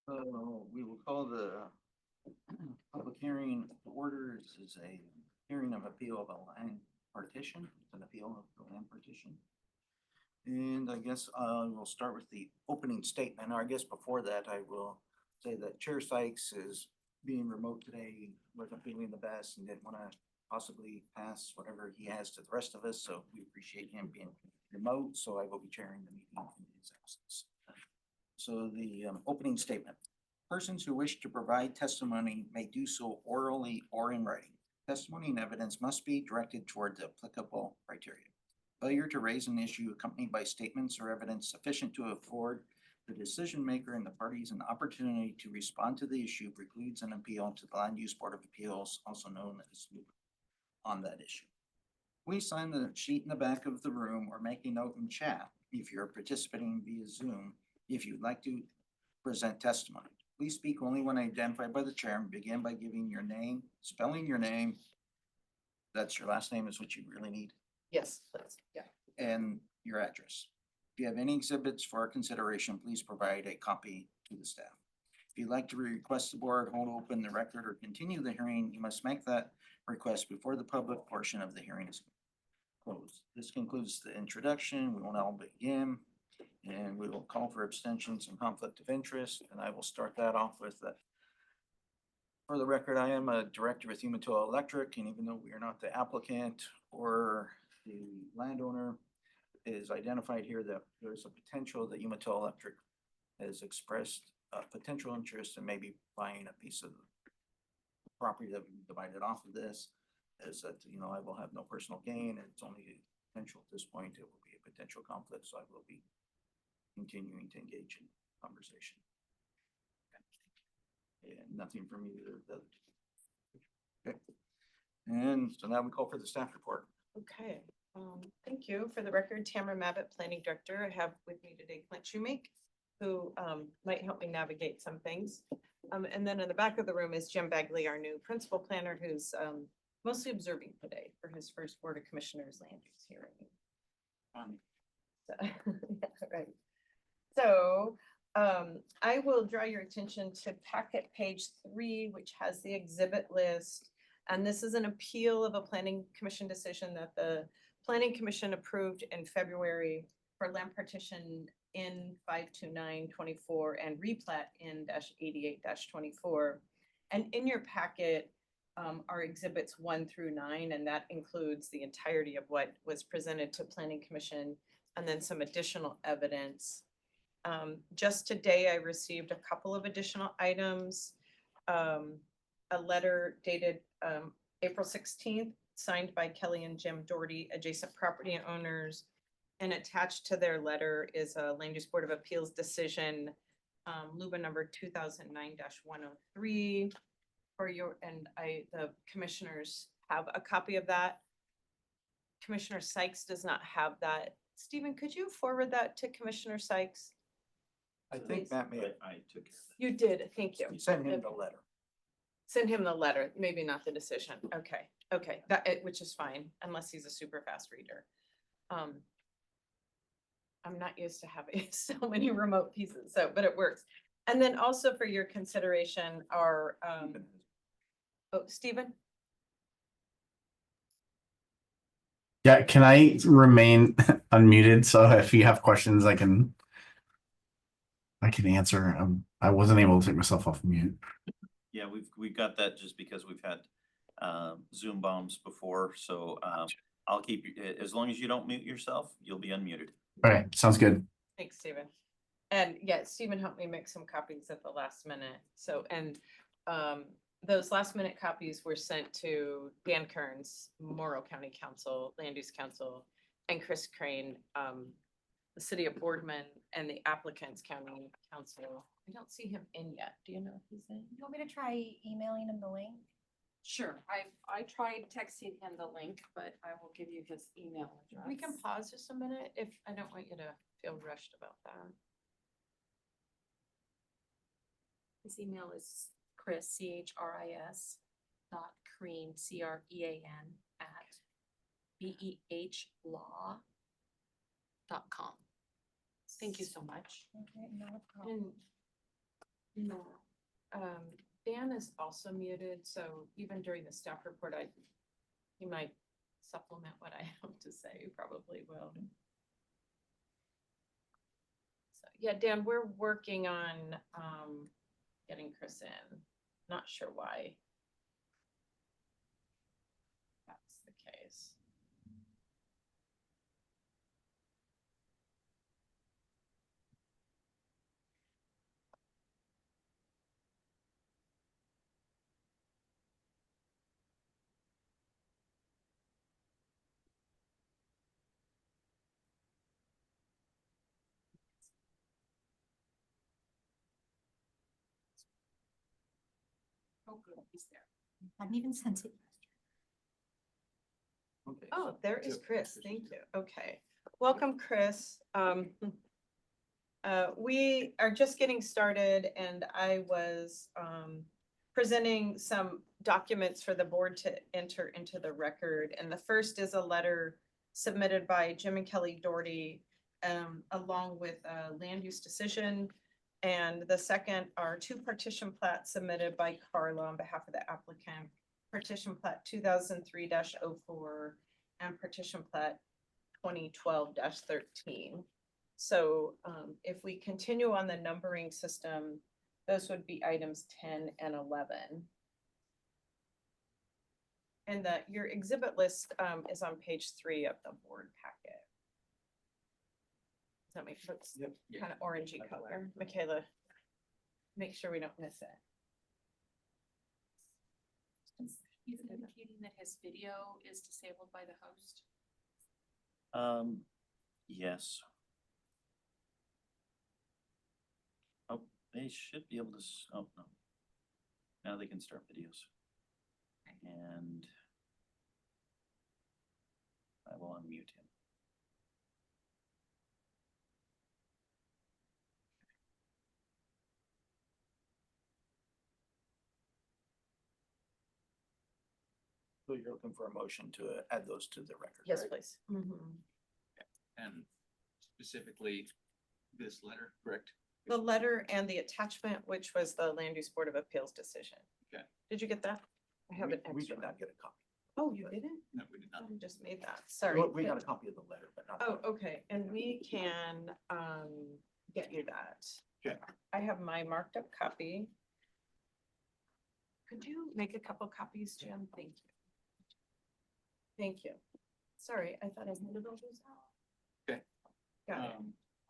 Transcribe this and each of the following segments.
We will call the public hearing to order. This is a hearing of appeal of a land partition. It's an appeal of the land partition. And I guess we'll start with the opening statement. Or I guess before that, I will say that Chair Sykes is being remote today, wasn't feeling the best and didn't want to possibly pass whatever he has to the rest of us. So we appreciate him being remote. So I will be chairing the meeting in his absence. So the opening statement. Persons who wish to provide testimony may do so orally or in writing. Testimony and evidence must be directed toward the applicable criteria. Failure to raise an issue accompanied by statements or evidence sufficient to afford the decision maker and the parties an opportunity to respond to the issue precludes an appeal to the Land Use Board of Appeals, also known as LUBA, on that issue. Please sign the sheet in the back of the room or make a note in chat if you're participating via Zoom if you'd like to present testimony. Please speak only when identified by the chair and begin by giving your name, spelling your name. That's your last name is what you really need. Yes, please. Yeah. And your address. If you have any exhibits for our consideration, please provide a copy to the staff. If you'd like to request the board hold open the record or continue the hearing, you must make that request before the public portion of the hearing is closed. This concludes the introduction. We will now begin. And we will call for abstentions and conflict of interest, and I will start that off with that. For the record, I am a director with Umatilla Electric, and even though we are not the applicant or the landowner, it is identified here that there's a potential that Umatilla Electric has expressed a potential interest in maybe buying a piece of property that we divided off of this. Is that, I will have no personal gain, and it's only a potential at this point. It will be a potential conflict, so I will be continuing to engage in conversation. And nothing from either of the other two. Okay. And so now we call for the staff report. Okay. Thank you. For the record, Tamara Mabbitt, Planning Director. I have with me today Clint Shoemake, who might help me navigate some things. And then in the back of the room is Jim Bagley, our new principal planner, who's mostly observing today for his first Board of Commissioners land use hearing. Right. So I will draw your attention to packet page 3, which has the exhibit list. And this is an appeal of a planning commission decision that the planning commission approved in February for land partition in 52924 and replat in -88-24. And in your packet are exhibits 1 through 9, and that includes the entirety of what was presented to planning commission and then some additional evidence. Just today, I received a couple of additional items. A letter dated April 16th, signed by Kelly and Jim Doherty, adjacent property owners. And attached to their letter is a Land Use Board of Appeals decision, LUBA number 2009-103 for your, and the commissioners have a copy of that. Commissioner Sykes does not have that. Stephen, could you forward that to Commissioner Sykes? I think Matt may have. I took care of that. You did, thank you. You sent him the letter. Send him the letter, maybe not the decision. Okay, okay, which is fine, unless he's a super fast reader. I'm not used to having so many remote pieces, but it works. And then also for your consideration are, Stephen? Yeah, can I remain unmuted? So if you have questions, I can answer. I wasn't able to take myself off mute. Yeah, we've got that just because we've had Zoom bombs before. So I'll keep you, as long as you don't mute yourself, you'll be unmuted. All right, sounds good. Thanks, Stephen. And yeah, Stephen helped me make some copies at the last minute. So, and those last minute copies were sent to Dan Kearns, Morrow County Council, Land Use Council, and Chris Crane, the city of Boardman, and the applicant's county council. I don't see him in yet. Do you know if he's in? You want me to try emailing him the link? Sure. I tried texting him the link, but I will give you his email address. We can pause just a minute if I don't want you to feel rushed about that. His email is Chris, CHRIS, .Crean, CREAN, at BEHlaw.com. Thank you so much. Okay, no problem. And No. Dan is also muted, so even during the staff report, he might supplement what I have to say, probably will. So, yeah, Dan, we're working on, getting Chris in. Not sure why. That's the case. Oh, good, he's there. I haven't even sent it. Okay. Oh, there is Chris. Thank you. Okay. Welcome, Chris. We are just getting started and I was presenting some documents for the board to enter into the record. And the first is a letter submitted by Jim and Kelly Doherty along with a land use decision. And the second are two partition plats submitted by Carla on behalf of the applicant. Partition plat 2003-04 and partition plat 2012-13. So if we continue on the numbering system, those would be items 10 and 11. And that your exhibit list is on page 3 of the board packet. Does that make sense? Yep. Kind of orangey color. Michaela, make sure we don't miss it. He's indicating that his video is disabled by the host. Yes. Oh, they should be able to, oh, no. Now they can start videos. And I will unmute him. So you're looking for a motion to add those to the record? Yes, right? please. And specifically this letter, correct? The letter and the attachment, which was the Land Use Board of Appeals decision. Okay. Did you get that? I have an We extra. did not get a copy. Oh, you didn't? No, we did not. I just made that. Sorry. We got a copy of the letter, but not. Oh, okay, and we can get you that. Okay. I have my marked up copy. Could you make a couple copies, Jim? Thank you. Thank you. Sorry, I thought I handed all those out. Okay. Got it.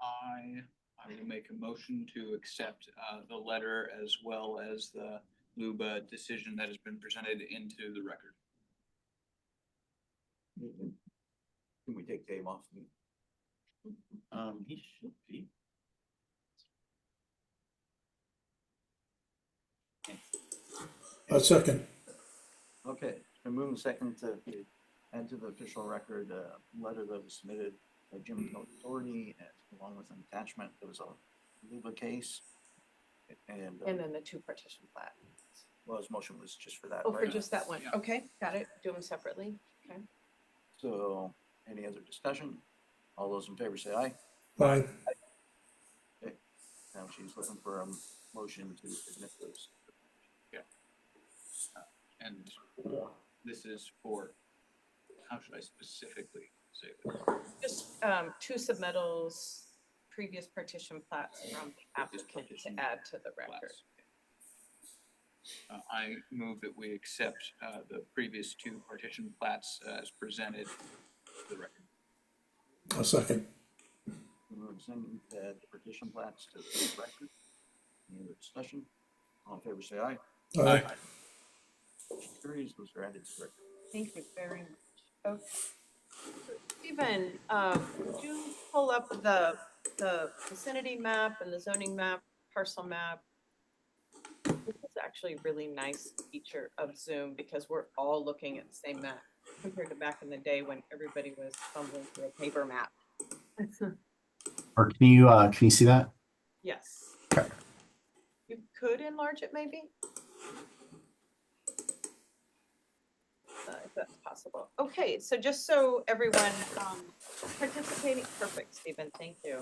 I will make a motion to accept the letter as well as the LUBA decision that has been presented into the record. Can we take Dave off? He should be. A second. Okay, it's been moving second to add to the official record, a letter that was submitted by Jim Doherty, along with an attachment. There was a legal case. And, And then the two partition plat. well, his motion was just for that, Oh, for right? just that one. Yeah. Okay, got it. Do them separately. Okay. So, any other discussion? All those in favor say aye. Aye. Now she's looking for a motion to admit those. And this is for, how should I specifically say this? Just two submittals, previous partition plats from the applicant to add to the record. I move that we accept the previous two partition plats as presented to the record. A second. Moving second to add the partition plats to the record. Any other discussion? All in favor say aye. Aye. Motion carries, those are added to the record. Thank you very much. Okay. Stephen, would you pull up the vicinity map and the zoning map, parcel map? This is actually a really nice feature of Zoom because we're all looking at the same map compared to back in the day when everybody was fumbling through a paper map. Or can you see that? Yes. Okay. You could enlarge it maybe? If that's possible. Okay, so just so everyone participating, perfect, Stephen, thank you.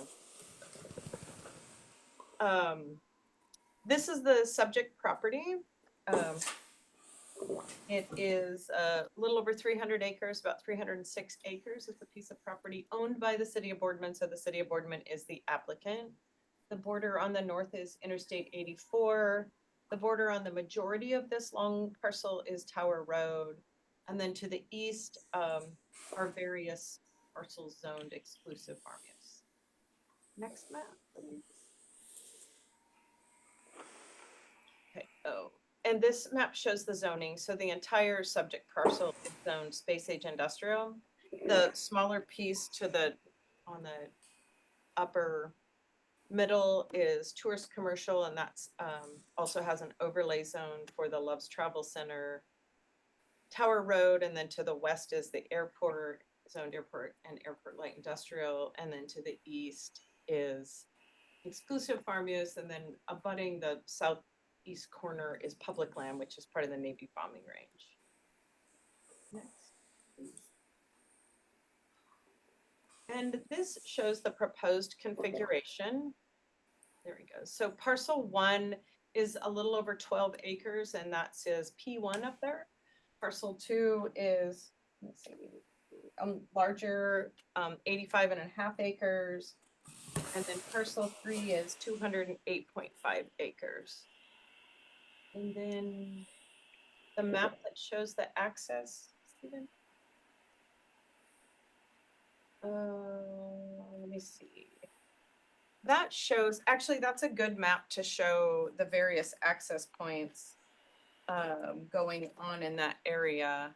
This is the subject property. Um, It is a little over 300 acres, about 306 acres. It's a piece of property owned by the city of Boardman, so the city of Boardman is the applicant. The border on the north is Interstate 84. The border on the majority of this long parcel is Tower Road. And then to the east are various parcels zoned exclusive farm use. Next map. Okay, oh, and this map shows the zoning, so the entire subject parcel is zoned space age industrial. The smaller piece to the, on the upper middle is tourist commercial, and that's also has an overlay zone for the Love's Travel Center, Tower Road, and then to the west is the airport, zoned airport and airport light industrial, and then to the east is exclusive farm use, and then abutting the southeast corner is public land, which is part of the Navy bombing range. Next, please. And this shows the proposed configuration. There we go. So parcel 1 is a little over 12 acres, and that says P1 up there. Parcel 2 is, let's see, larger, 85.5 acres. And then parcel 3 is 208.5 acres. And then the map that shows the access, Stephen? Let me see. That shows, actually, that's a good map to show the various access points going on in that area.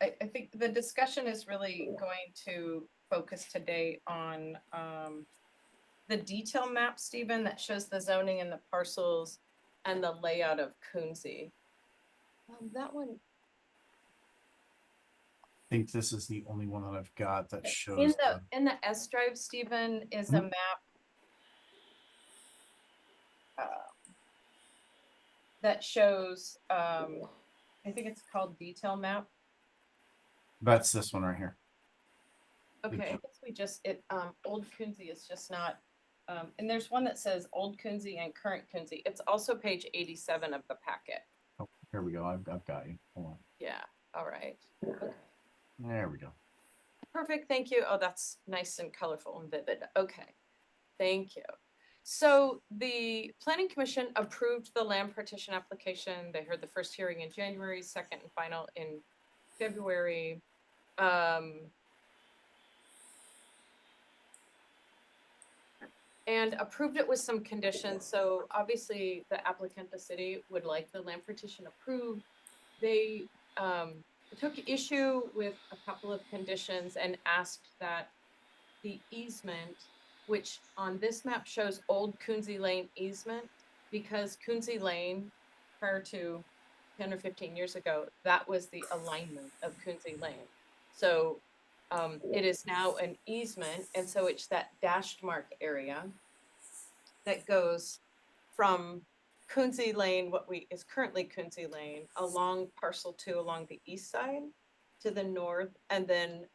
I think the discussion is really going to focus today on the detail map, Stephen, that shows the zoning and the parcels and the layout of Coonsey. That one. I think this is the only one that I've got that shows. In the S drive, Stephen, is a map. That shows, I think it's called detail map. That's this one right here. Okay, I guess we just, Old Coonsey is just not, and there's one that says Old Coonsey and Current Coonsey. It's also page 87 of the packet. Oh, here we go. I've got you. Hold on. Yeah, all right. Okay. There we go. Perfect, thank you. Oh, that's nice and colorful and vivid. Okay, thank you. So the Planning Commission approved the land partition application. They heard the first hearing in January, second and final in February. And approved it with some conditions. So obviously the applicant, the city, would like the land partition approved. They took issue with a couple of conditions and asked that the easement, which on this map shows Old Coonsey Lane easement, because Coonsey Lane, prior to 10 or 15 years ago, that was the alignment of Coonsey Lane. So it is now an easement, and so it's that dashed mark area that goes from Coonsey Lane, is currently Coonsey Lane, along parcel 2 along the east side to the north, and then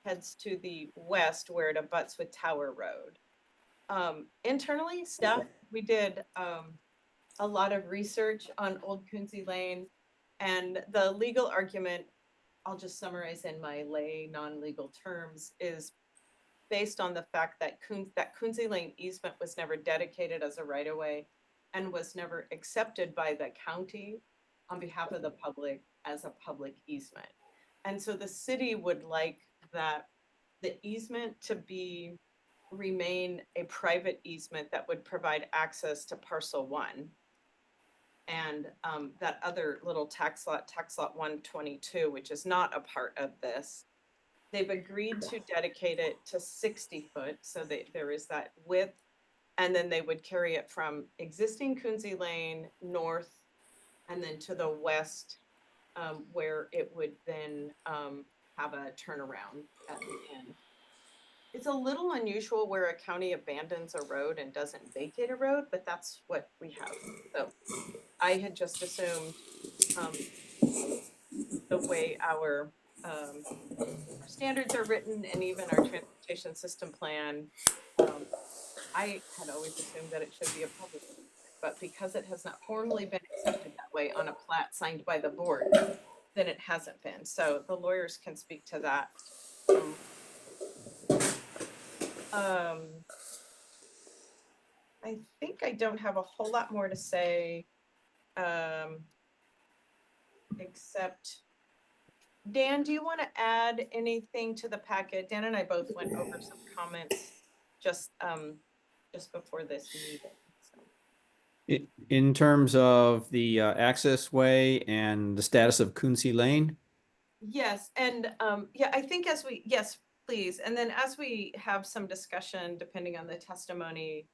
heads to the west where it abuts with Tower Road. Internally, staff, we did a lot of research on Old Coonsey Lane, and the legal argument, I'll just summarize in my lay non-legal terms, is based on the fact that Coonsey Lane easement was never dedicated as a right-of-way and was never accepted by the county on behalf of the public as a public easement. And so the city would like that the easement to remain a private easement that would provide access to parcel 1. And that other little tax lot 122, which is not a part of this, they've agreed to dedicate it to 60 foot. So there is that width. And then they would carry it from existing Coonsey Lane north and then to the west, where it would then have a turnaround at the end. It's a little unusual where a county abandons a road and doesn't vacate a road, but that's what we have. So I had just assumed the way our standards are written and even our transportation system plan, I had always assumed that it should be a public, but because it has not formally been accepted that way on a plat signed by the board, then it hasn't been. So the lawyers can speak to that. I think I don't have a whole lot more to say. Except, Dan, do you want to add anything to the packet? Dan and I both went over some comments just before this meeting. So. In terms of the access way and the status of Coonsey Lane? Yes, and yeah, I think yes, please. And then as we have some discussion, depending on the testimony,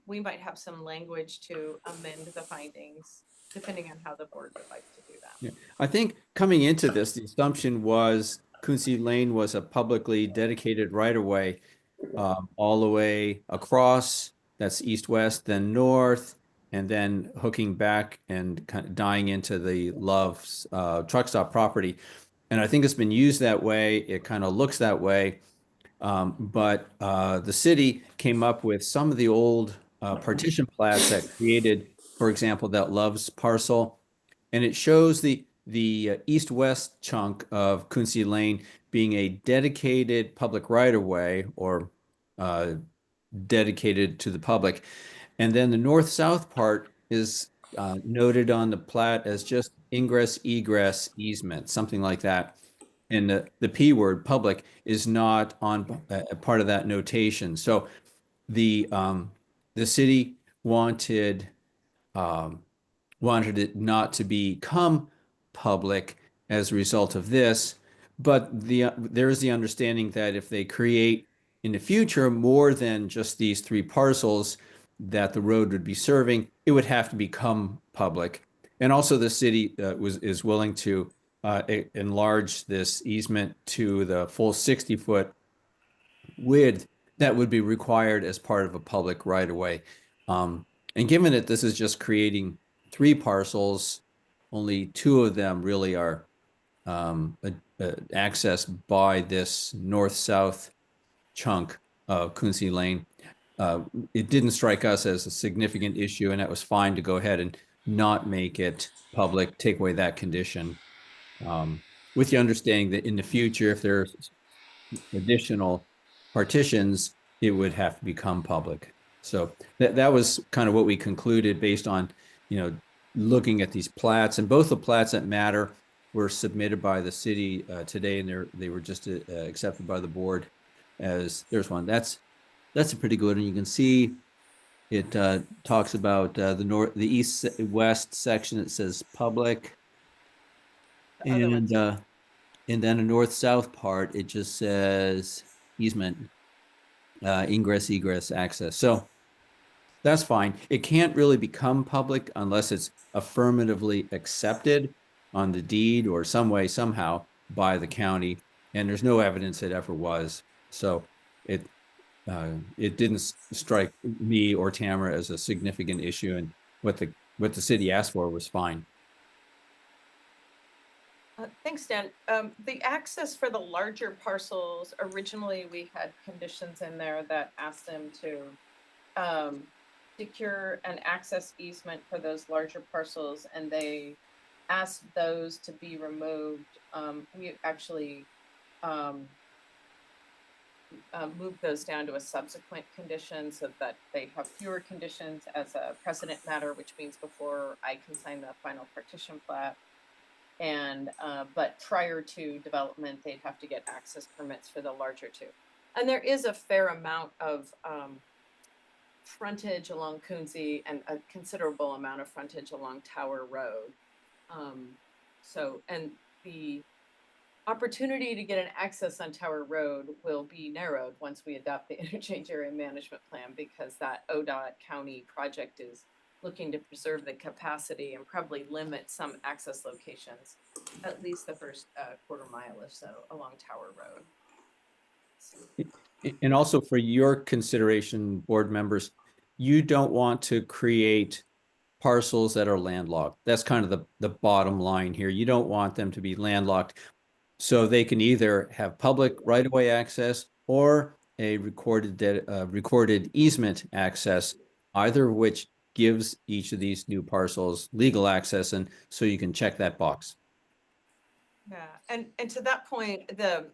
we might have some language to amend the findings, depending on how the board would like to do that. Yeah. I think coming into this, the assumption was Coonsey Lane was a publicly dedicated right-of-way all the way across, that's east-west, then north, and then hooking back and kind of dying into the Love's truck stop property. And I think it's been used that way. It kind of looks that way. But the city came up with some of the old partition plats that created, for example, that Love's parcel. And it shows the east-west chunk of Coonsey Lane being a dedicated public right-of-way or dedicated to the public. And then the north-south part is noted on the plat as just ingress egress easement, something like that. And the P word, public, is not on a part of that notation. So the city wanted it not to become public as a result of this, but there is the understanding that if they create in the future more than just these 3 parcels that the road would be serving, it would have to become public. And also the city is willing to enlarge this easement to the full 60-foot width that would be required as part of a public right-of-way. And given that this is just creating 3 parcels, only 2 of them really are accessed by this north-south chunk of Coonsey Lane. It didn't strike us as a significant issue, and that was fine to go ahead and not make it public, take away that condition. With the understanding that in the future, if there's additional partitions, it would have to become public. So that was kind of what we concluded based on, looking at these plats, and both the plats that matter were submitted by the city today, and they were just accepted by the board as there's one. That's a pretty good one. You can see it talks about the east-west section. It says public. And then a north-south part, it just says easement, ingress, egress, access. So that's fine. It can't really become public unless it's affirmatively accepted on the deed or some way, somehow by the county. And there's no evidence it ever was. So it didn't strike me or Tamara as a significant issue, and what the city asked for was fine. Thanks, Dan. The access for the larger parcels, originally we had conditions in there that asked them to secure an access easement for those larger parcels, and they asked those to be removed. We actually moved those down to a subsequent condition so that they have fewer conditions as a precedent matter, which means before I can sign the final partition plat. And but prior to development, they'd have to get access permits for the larger 2. And there is a fair amount of frontage along Coonsey and a considerable amount of frontage along Tower Road. And the opportunity to get an access on Tower Road will be narrowed once we adopt the interchange area management plan, because that ODOT county project is looking to preserve the capacity and probably limit some access locations, at least the first quarter mile or so along Tower Road. And also for your consideration, board members, you don't want to create parcels that are landlocked. That's kind of the bottom line here. You don't want them to be landlocked. So they can either have public right-of-way access or a recorded easement access, either of which gives each of these new parcels legal access, and so you can check that box. Yeah, and to that point, the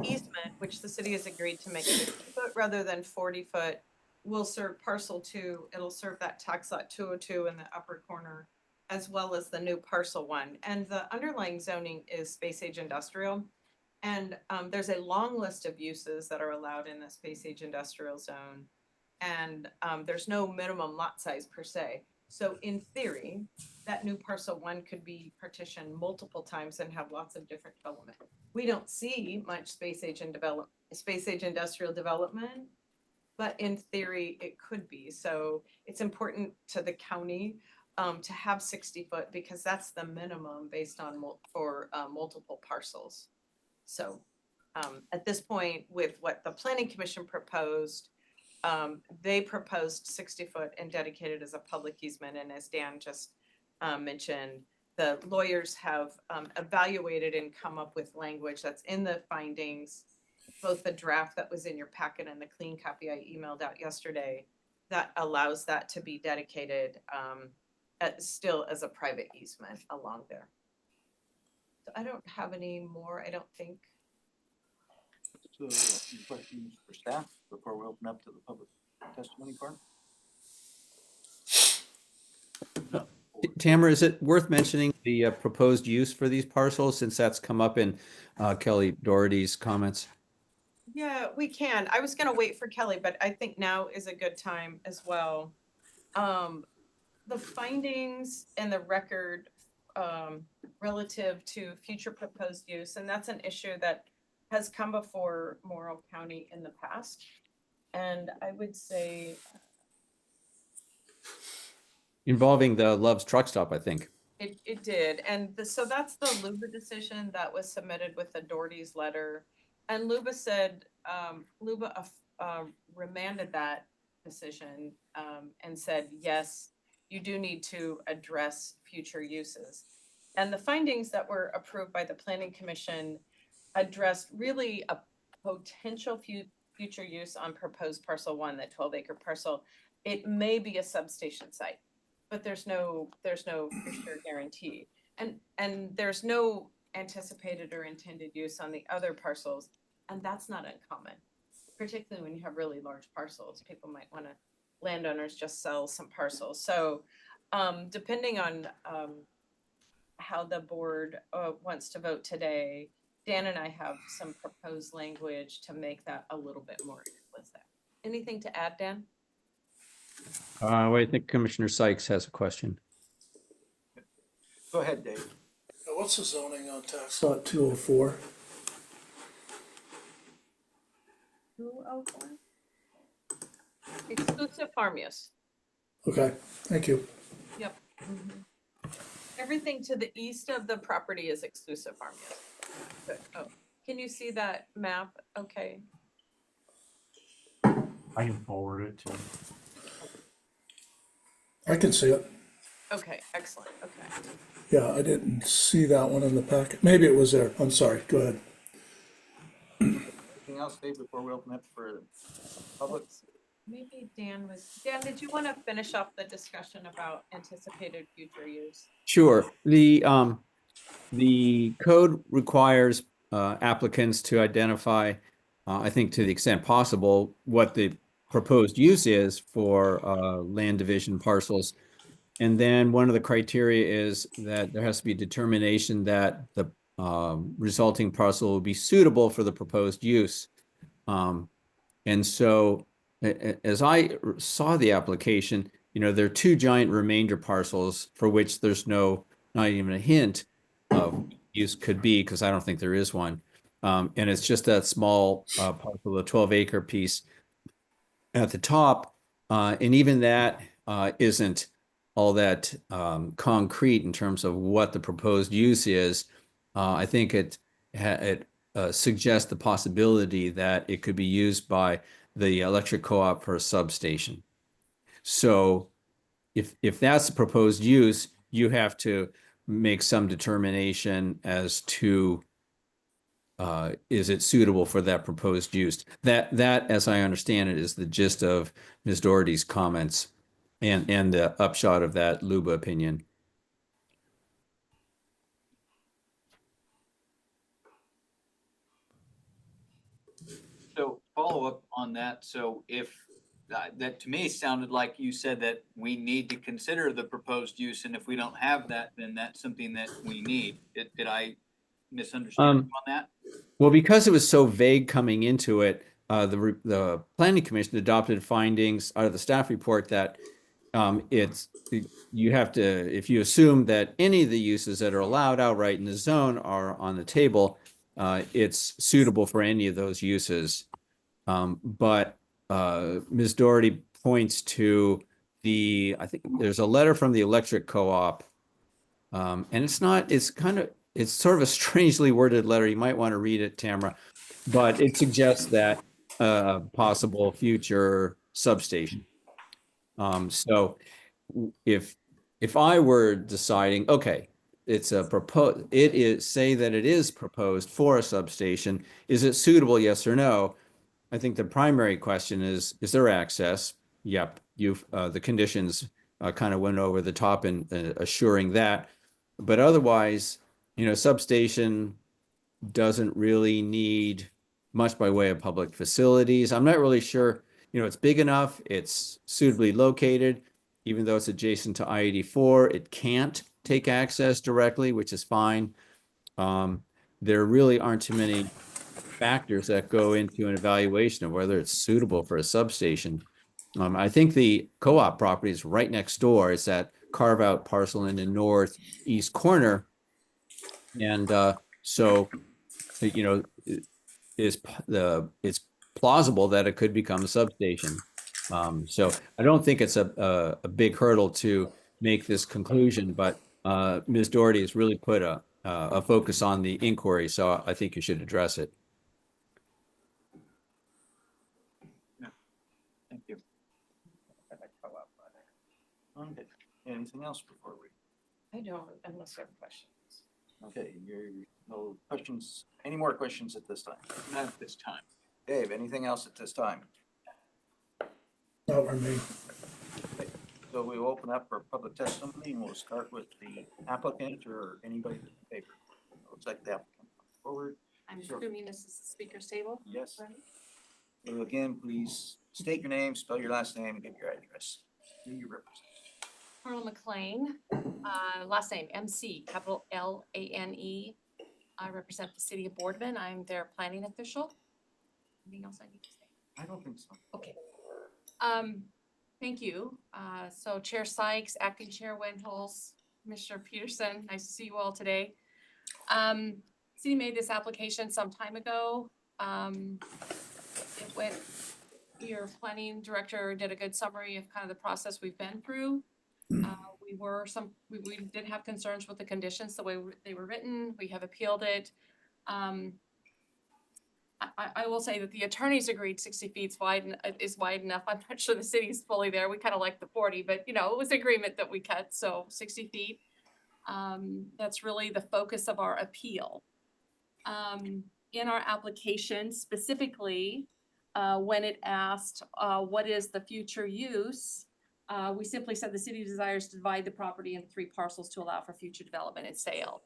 easement, which the city has agreed to make 50 foot rather than 40 foot, will serve parcel 2. It'll serve that tax lot 202 in the upper corner, as well as the new parcel 1. And the underlying zoning is space age industrial. And there's a long list of uses that are allowed in the space age industrial zone. And there's no minimum lot size per se. So in theory, that new parcel 1 could be partitioned multiple times and have lots of different development. We don't see much space age industrial development, but in theory it could be. So it's important to the county to have 60 foot, because that's the minimum based on multiple parcels. So at this point, with what the planning commission proposed, they proposed 60 foot and dedicated as a public easement. And as Dan just mentioned, the lawyers have evaluated and come up with language that's in the findings, both the draft that was in your packet and the clean copy I emailed out yesterday, that allows that to be dedicated still as a private easement along there. So I don't have any more, I don't think. So, any questions for staff before we open up to the public testimony part? No. Tamara, is it worth mentioning the proposed use for these parcels, since that's come up in Kelly Doherty's comments? Yeah, we can. I was gonna wait for Kelly, but I think now is a good time as well. The findings and the record relative to future proposed use, and that's an issue that has come before Morrow County in the past. And I would say Involving the Love's Truck Stop, I think. it did. And so that's the Luba decision that was submitted with the Doherty's letter. And Luba said, remanded that decision and said, yes, you do need to address future uses. And the findings that were approved by the Planning Commission addressed really a potential future use on proposed parcel 1, that 12-acre parcel. It may be a substation site, but there's no for sure guarantee. And there's no anticipated or intended use on the other parcels. And that's not uncommon, particularly when you have really large parcels. People might want to, landowners just sell some parcels. So depending on how the board wants to vote today, Dan and I have some proposed language to make that a little bit more explicit. Anything to add, Dan? I think Commissioner Sykes has a question. Go ahead, Dave. What's the zoning on tax lot 204? 204? Exclusive farm use. Okay, thank you. Yep. Everything to the east of the property is exclusive farm use. Good. Oh, can you see that map? Okay. I can forward it to. I can see it. Okay, excellent. Okay. Yeah, I didn't see that one in the packet. Maybe it was there. I'm sorry. Go ahead. Anything else, Dave, before we open up for public? Maybe Dan, did you want to finish off the discussion about anticipated future use? Sure. The code requires applicants to identify, I think to the extent possible, what the proposed use is for land division parcels. And then one of the criteria is that there has to be determination that the resulting parcel will be suitable for the proposed use. And so as I saw the application, there are 2 giant remainder parcels for which there's not even a hint of use could be, because I don't think there is one. And it's just that small parcel, the 12-acre piece at the top. And even that isn't all that concrete in terms of what the proposed use is. I think it suggests the possibility that it could be used by the electric co-op for a substation. So if that's the proposed use, you have to make some determination as to is it suitable for that proposed use? That, as I understand it, is the gist of Ms. Doherty's comments and the upshot of that Luba opinion. So follow up on that. So if that to me sounded like you said that we need to consider the proposed use, and if we don't have that, then that's something that we need. Did I misunderstand you on that? Well, because it was so vague coming into it, the planning commission adopted findings out of the staff report that you have to, if you assume that any of the uses that are allowed outright in the zone are on the table, it's suitable for any of those uses. But Ms. Doherty points to I think there's a letter from the electric co-op. And it's sort of a strangely worded letter. You might want to read it, Tamara, but it suggests that possible future substation. So if I were deciding, okay, it is, say that it is proposed for a substation, is it suitable, yes or no? I think the primary question is there access? Yep, the conditions kind of went over the top in assuring that. But otherwise, substation doesn't really need much by way of public facilities. I'm not really sure, it's big enough, it's suitably located, even though it's adjacent to I-84, it can't take access directly, which is fine. There really aren't too many factors that go into an evaluation of whether it's suitable for a substation. I think the co-op property is right next door. It's that carve-out parcel in the northeast corner. And so, it's plausible that it could become a substation. So I don't think it's a big hurdle to make this conclusion, but Ms. Doherty has really put a focus on the inquiry, so I think you should address it. Thank you. Okay, anything else before we? I don't, unless you have questions. Okay, no questions, any more questions at this time? Not at this time. Dave, anything else at this time? Not for me. So we will open up for public testimony and we'll start with the applicant or anybody in the paper. Looks like the applicant forward. I'm Sure. assuming this is the speaker's table. Yes. Right? So again, please state your name, spell your last name, and give your address. Who you represent. Carl McLean, last name MC, capital Lane. I represent the city of Boardman. I'm their planning official. Anything else I need to say? I don't think so. Okay. Thank you. So Chair Sykes, Acting Chair Windholz, Commissioner Peterson, nice to see you all today. City made this application some time ago. Your planning director did a good summary of kind of the process we've been through. We did have concerns with the conditions, the way they were written. We have appealed it. I will say that the attorneys agreed 60 feet is wide enough. I'm not sure the city's fully there. We kind of like the 40, but it was agreement that we cut, so 60 feet. That's really the focus of our appeal. In our application specifically, when it asked what is the future use, we simply said the city desires to divide the property into 3 parcels to allow for future development and sale.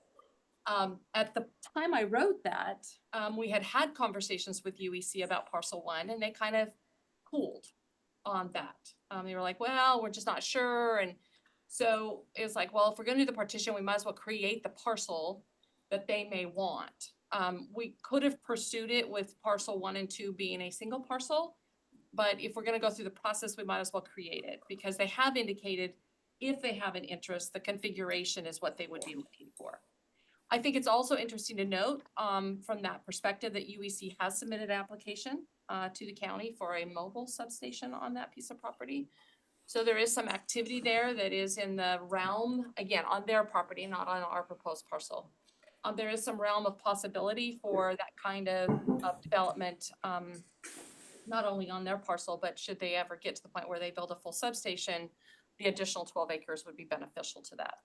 At the time I wrote that, we had conversations with UEC about parcel 1, and they kind of cooled on that. They were like, well, we're just not sure. And so it was like, well, if we're going to do the partition, we might as well create the parcel that they may want. We could have pursued it with parcel 1 and 2 being a single parcel, but if we're going to go through the process, we might as well create it, because they have indicated if they have an interest, the configuration is what they would be looking for. I think it's also interesting to note from that perspective that UEC has submitted an application to the county for a mobile substation on that piece of property. So there is some activity there that is in the realm, again, on their property, not on our proposed parcel. There is some realm of possibility for that kind of development, not only on their parcel, but should they ever get to the point where they build a full substation, the additional 12 acres would be beneficial to that.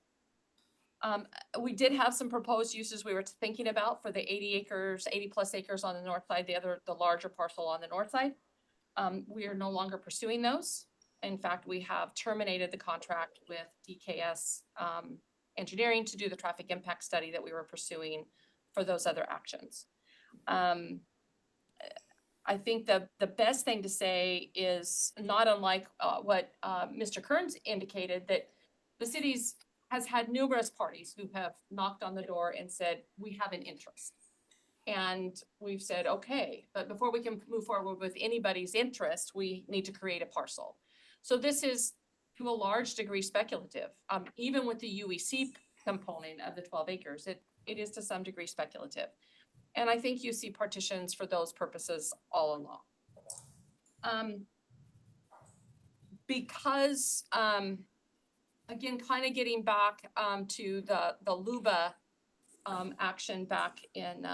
We did have some proposed uses we were thinking about for the 80 acres, 80+ acres on the north side, the larger parcel on the north side. We are no longer pursuing those. In fact, we have terminated the contract with DKS Engineering to do the traffic impact study that we were pursuing for those other actions. I think the best thing to say is not unlike what Mr. Kearns indicated, that the city's has had numerous parties who have knocked on the door and said, we have an interest. And we've said, okay, but before we can move forward with anybody's interest, we need to create a parcel. So this is to a large degree speculative. Even with the UEC component of the 12 acres, it is to some degree speculative. And I think you see partitions for those purposes all along. Because, again, kind of getting back to the LUBA action back in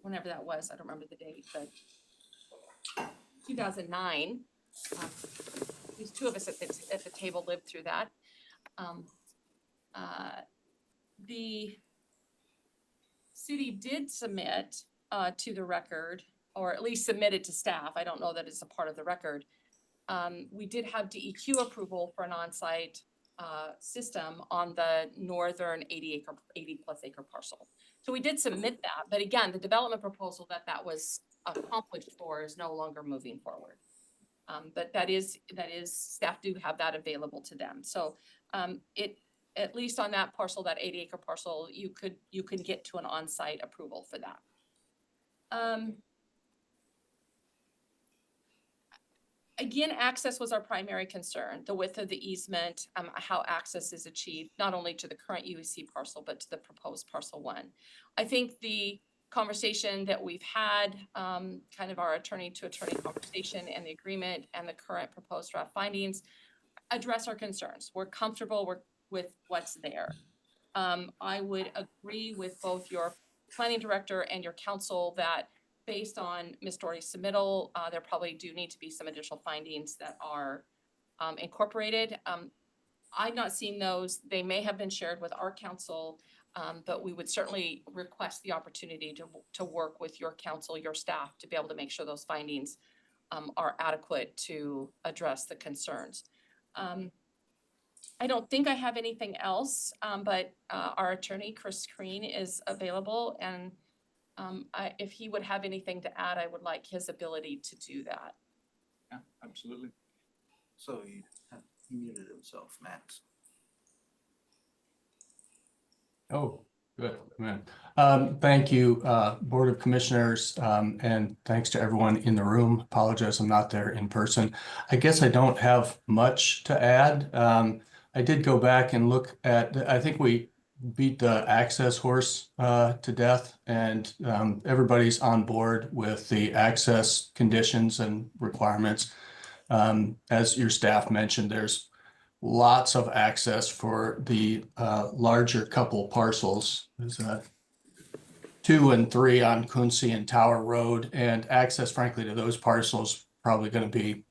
whenever that was, I don't remember the date, but 2009. These two of us at the table lived through that. The city did submit to the record, or at least submitted to staff. I don't know that it's a part of the record. We did have DEQ approval for an on-site system on the northern 80+ acre parcel. So we did submit that, but again, the development proposal that was accomplished for is no longer moving forward. But that is staff do have that available to them. So at least on that parcel, that 80 acre parcel, you could get to an on-site approval for that. Again, access was our primary concern, the width of the easement, how access is achieved, not only to the current UEC parcel, but to the proposed parcel 1. I think the conversation that we've had, kind of our attorney to attorney conversation and the agreement and the current proposed draft findings address our concerns. We're comfortable with what's there. I would agree with both your planning director and your council that based on Ms. Doherty's submittal, there probably do need to be some additional findings that are incorporated. I've not seen those. They may have been shared with our council, but we would certainly request the opportunity to work with your council, your staff, to be able to make sure those findings are adequate to address the concerns. I don't think I have anything else, but our attorney, Chris Crean, is available, and if he would have anything to add, I would like his ability to do that. Yeah, absolutely. So he muted himself, Max. Oh, good, man. Thank you, Board of Commissioners, and thanks to everyone in the room. Apologize, I'm not there in person. I guess I don't have much to add. I did go back and look at, I think we beat the access horse to death, and everybody's on board with the access conditions and requirements. As your staff mentioned, there's lots of access for the larger couple parcels. There's 2 and 3 on Quincy and Tower Road, and access, frankly, to those parcels probably going to be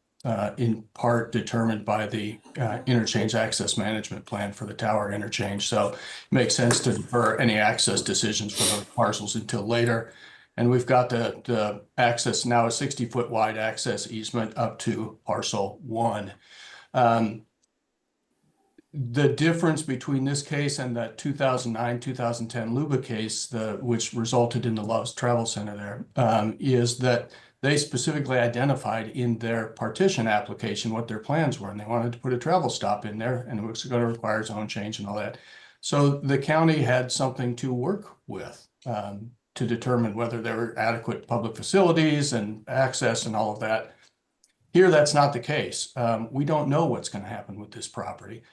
in part determined by the interchange access management plan for the Tower interchange. So it makes sense to defer any access decisions for those parcels until later. And we've got the access now, a 60-foot wide access easement up to parcel 1. The difference between this case and that 2009-2010 Luba case, which resulted in the Love's Travel Center there, is that they specifically identified in their partition application what their plans were, and they wanted to put a travel stop in there, and it was going to require zone change and all that. So the county had something to work with to determine whether there were adequate public facilities and access and all of that. Here, that's not the case. We don't know what's going to happen with this property.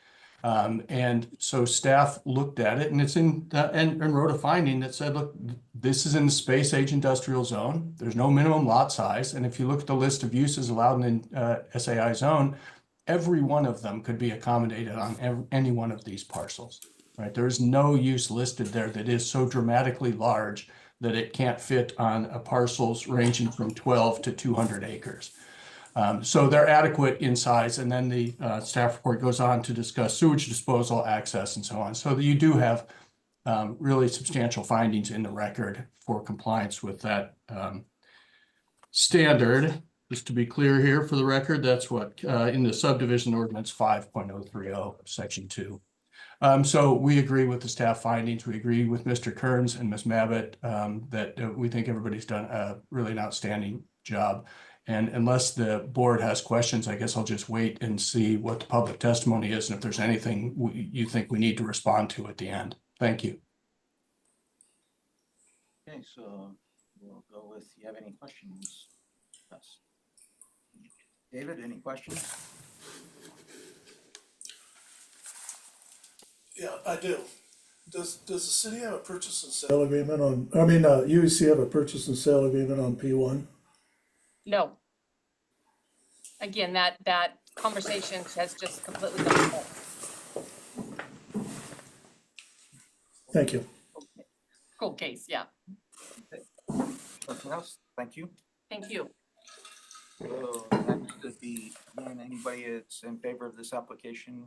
And so staff looked at it, and it's in and wrote a finding that said, look, this is in the space age industrial zone. There's no minimum lot size. And if you look at the list of uses allowed in the SAI zone, every one of them could be accommodated on any one of these parcels, right? There is no use listed there that is so dramatically large that it can't fit on a parcels ranging from 12 to 200 acres. So they're adequate in size, and then the staff report goes on to discuss sewage disposal, access, and so on. So that you do have really substantial findings in the record for compliance with that standard. Just to be clear here for the record, that's what in the subdivision ordinance 5.030, section 2. So we agree with the staff findings. We agree with Mr. Kearns and Ms. Mabbitt that we think everybody's done a really an outstanding job. And unless the board has questions, I guess I'll just wait and see what the public testimony is and if there's anything you think we need to respond to at the end. Thank you. Okay, so we'll go with, you have any questions? Yes. David, any questions? Yeah, I do. Does the city have a purchase and sale agreement on, I mean, UEC have a purchase and sale agreement on P1? No. Again, that conversation has just completely gone cold. Thank you. Cold case, yeah. Nothing else? Thank you. Thank you. So next would be, again, anybody that's in favor of this application,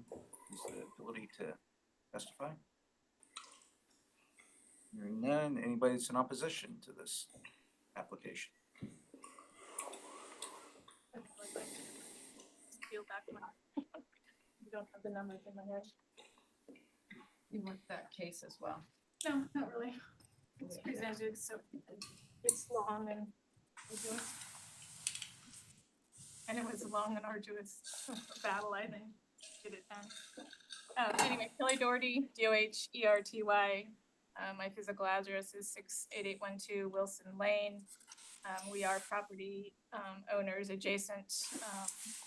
is the ability to testify. Hearing none, anybody that's in opposition to this application? Peel back one. You don't have the numbers in my head. You want that case as well? No, not really. It's presented, so it's long and arduous. And it was a long and arduous battle, I think, get it done. Anyway, Kelly Doherty, DOHERTY. My physical address is 68812 Wilson Lane. We are property owners adjacent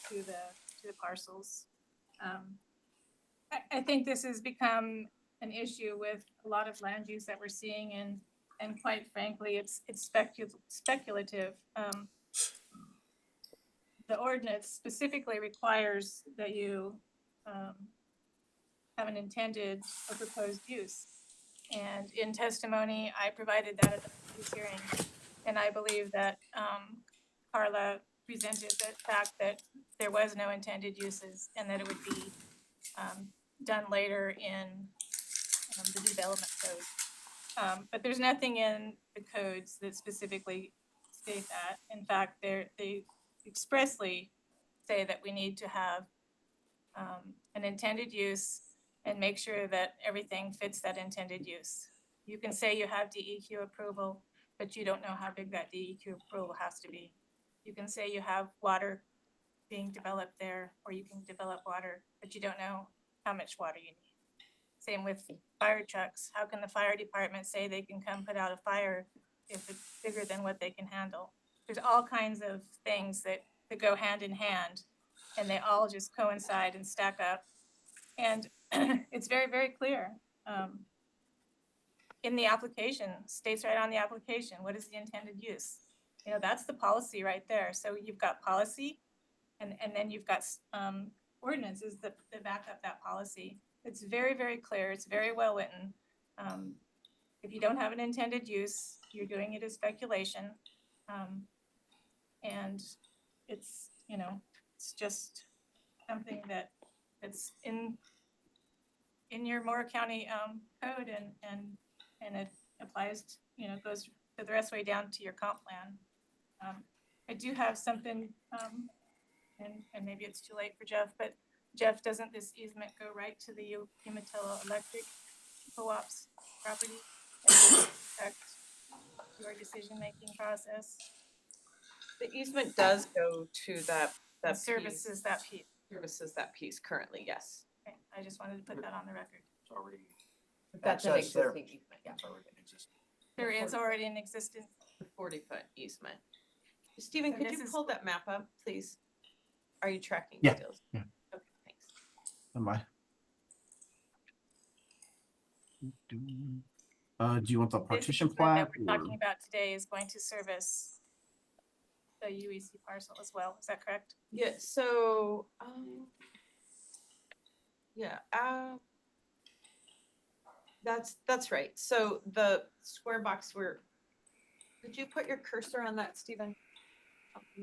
to the parcels. I think this has become an issue with a lot of land use that we're seeing, and quite frankly, it's speculative. The ordinance specifically requires that you have an intended or proposed use. And in testimony, I provided that at the previous hearing. And I believe that Carla presented the fact that there was no intended uses and that it would be done later in the development code. But there's nothing in the codes that specifically state that. In fact, they expressly say that we need to have an intended use and make sure that everything fits that intended use. You can say you have DEQ approval, but you don't know how big that DEQ approval has to be. You can say you have water being developed there, or you can develop water, but you don't know how much water you need. Same with fire trucks. How can the fire department say they can come put out a fire if it's bigger than what they can handle? There's all kinds of things that go hand in hand, and they all just coincide and stack up. And it's very, very clear. In the application, states right on the application, what is the intended use? You know, that's the policy right there. So you've got policy, and then you've got ordinances that back up that policy. It's very, very clear. It's very well written. If you don't have an intended use, you're doing it as speculation. And it's, you know, it's just something that's in your Morrow County code, and it applies to, you know, goes to the rest way down to your comp plan. I do have something, and maybe it's too late for Jeff, but Jeff, doesn't this easement go right to the Umatilla Electric Co-op's property? And does it affect your decision-making process? The easement does go to that That services that piece. services that piece currently, yes. Okay, I just wanted to put that on the record. It's already. That's an access there. existing easement, yeah. It's already in existence. There is already an existing. The 40-foot easement. Stephen, So could this you is- pull that map up, please? Are you tracking Yeah, still? yeah. Okay, thanks. Am I? Do you want the This partition easement plat? that we're talking or- about today is going to service the UEC parcel as well. Is that correct? Yeah, so, yeah, that's right. So the square box could you put your cursor on that, Stephen?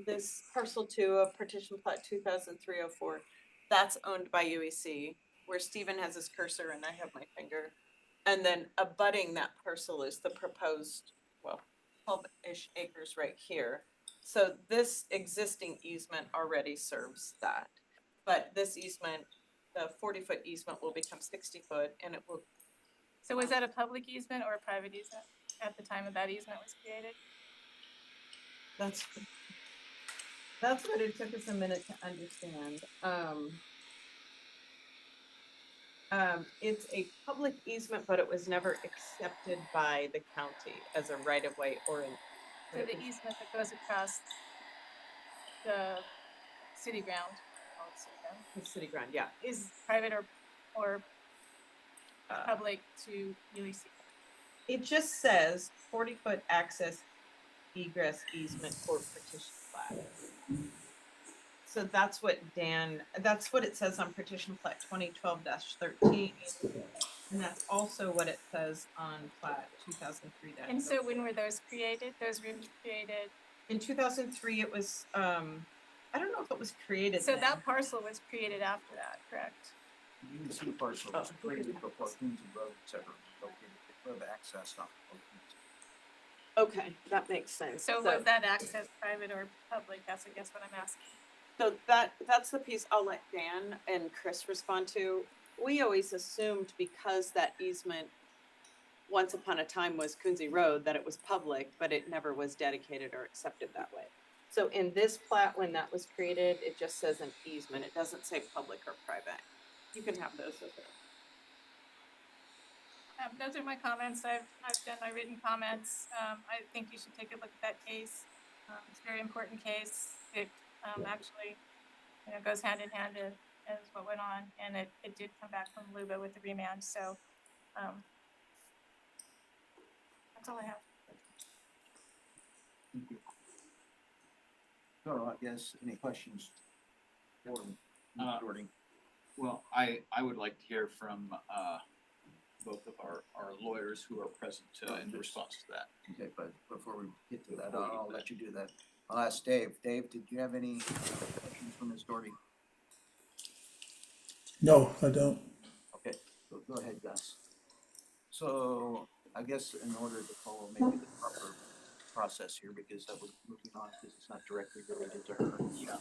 This parcel 2 of partition plat 2003-04, that's owned by UEC, where Stephen has his cursor and I have my finger. And then abutting that parcel is the proposed, well, 12-ish acres right here. So this existing easement already serves that. But this easement, the 40-foot easement will become 60-foot and it will, So was that a public easement or a private easement at the time of that easement was created? that's what it took us a minute to understand. It's a public easement, but it was never accepted by the county as a right-of-way or an. So the easement that goes across the city ground, called city ground, The city ground, yeah. is private or Uh, public to UEC? It just says 40-foot access egress easement for partition plat. So that's what it says on petition plat 2012-13. And that's also what it says on plat 2003. And so when were those created? Those rooms created? In 2003, it was, I don't know if it was created So then. that parcel was created after that, correct? You can see parcel was created before Queens Road, et cetera, located, road access off of Queens. Okay, that makes sense. So was that access private or public? That's, I guess, what I'm asking. So that's the piece I'll let Dan and Chris respond to. We always assumed because that easement once upon a time was Coonsey Road, that it was public, but it never was dedicated or accepted that way. So in this plat, when that was created, it just says an easement. It doesn't say public or private. You can have those with it. Those are my comments. I've done my written comments. I think you should take a look at that case. It's a very important case. It actually, goes hand in hand as what went on, and it did come back from Luba with the remand. So that's all I have. Thank you. So I guess, any questions for Mr. Doherty? Well, I would like to hear from both of our lawyers who are present in response to that. Okay, but before we get to that, I'll let you do that. I'll ask Dave. Dave, did you have any questions for Ms. Doherty? No, I don't. Okay, so go ahead, Gus. So I guess in order to follow maybe the proper process here, because that was moving on, because it's not directly related to her. Yeah.